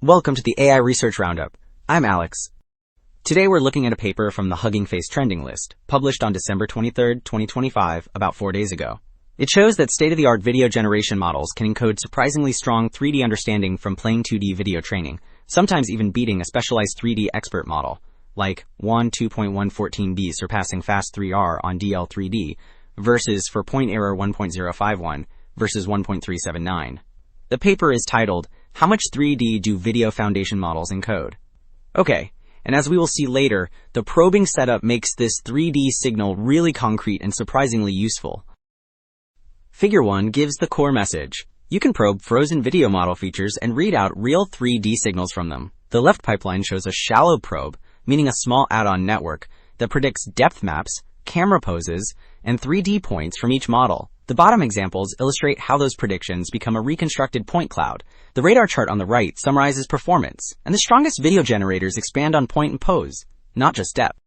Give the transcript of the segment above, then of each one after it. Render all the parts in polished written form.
Welcome to the AI Research Roundup. I'm Alex. Today we're looking at a paper from the Hugging Face Trending List, published on December 23, 2025, about 4 days ago. It shows that state-of-the-art video generation models can encode surprisingly strong 3D understanding from plain 2D video training, sometimes even beating a specialized 3D expert model, like WAN 2.114b surpassing Fast3R on DL3D, versus for point error 1.051 versus 1.379. The paper is titled, How much 3D do video foundation models encode? Okay, and as we will see later, the probing setup makes this 3D signal really concrete and surprisingly useful. Figure 1 gives the core message. You can probe frozen video model features and read out real 3D signals from them. The left pipeline shows a shallow probe, meaning a small add-on network, that predicts depth maps, camera poses, and 3D points from each model. The bottom examples illustrate how those predictions become a reconstructed point cloud. The radar chart on the right summarizes performance, and the strongest video generators expand on point and pose, not just depth.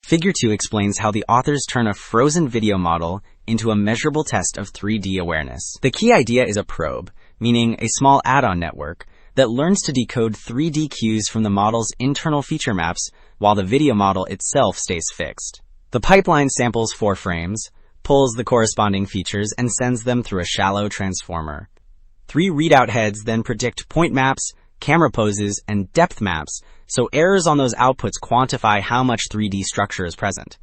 Figure 2 explains how the authors turn a frozen video model into a measurable test of 3D awareness. The key idea is a probe, meaning a small add-on network, that learns to decode 3D cues from the model's internal feature maps while the video model itself stays fixed. The pipeline samples 4 frames, pulls the corresponding features, and sends them through a shallow transformer. 3 readout heads then predict point maps, camera poses, and depth maps, so errors on those outputs quantify how much 3D structure is present.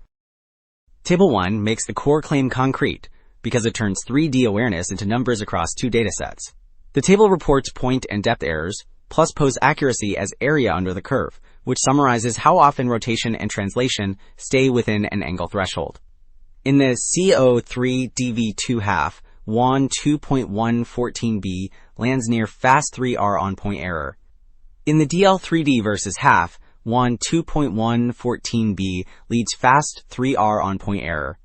Table 1 makes the core claim concrete, because it turns 3D awareness into numbers across 2 datasets. The table reports point and depth errors, plus pose accuracy as area under the curve, which summarizes how often rotation and translation stay within an angle threshold. In the CO3DV2 half, WAN 2.114b lands near Fast3R on point error. In the DL3D versus half, WAN 2.114b leads Fast3R on point error.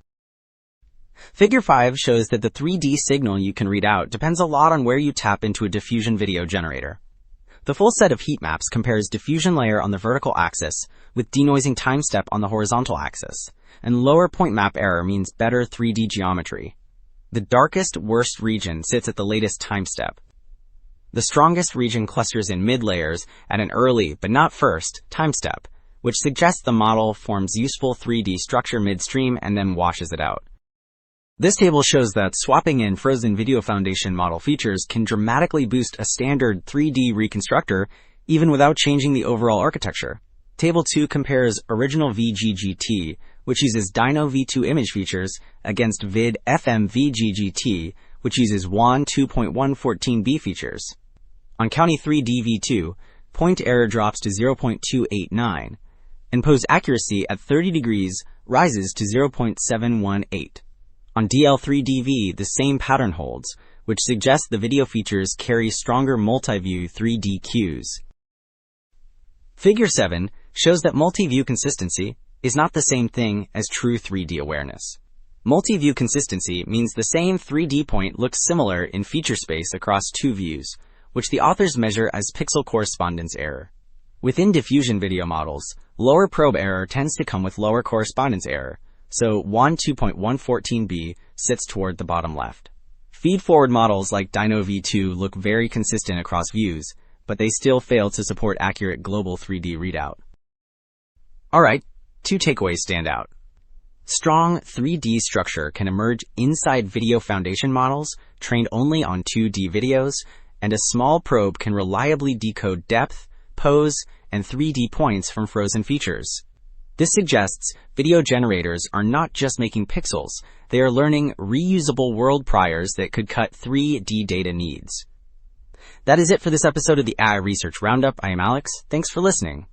Figure 5 shows that the 3D signal you can read out depends a lot on where you tap into a diffusion video generator. The full set of heat maps compares diffusion layer on the vertical axis with denoising time step on the horizontal axis, and lower point map error means better 3D geometry. The darkest, worst region sits at the latest time step. The strongest region clusters in mid layers at an early, but not first, time step, which suggests the model forms useful 3D structure midstream and then washes it out. This table shows that swapping in frozen video foundation model features can dramatically boost a standard 3D reconstructor even without changing the overall architecture. Table 2 compares original VGGT, which uses Dino V2 image features, against Vid FM VGGT, which uses WAN 2.114b features. On County 3 DV2, point error drops to 0.289, and pose accuracy at 30 degrees rises to 0.718. On DL3DV, the same pattern holds, which suggests the video features carry stronger multi-view 3D cues. Figure 7 shows that multi-view consistency is not the same thing as true 3D awareness. Multi-view consistency means the same 3D point looks similar in feature space across 2 views, which the authors measure as pixel correspondence error. Within diffusion video models, lower probe error tends to come with lower correspondence error, so WAN 2.114b sits toward the bottom left. Feed-forward models like Dino V2 look very consistent across views, but they still fail to support accurate global 3D readout. Alright, 2 takeaways stand out. Strong 3D structure can emerge inside video foundation models trained only on 2D videos, and a small probe can reliably decode depth, pose, and 3D points from frozen features. This suggests video generators are not just making pixels, they are learning reusable world priors that could cut 3D data needs. That is it for this episode of the AI Research Roundup. I am Alex. Thanks for listening.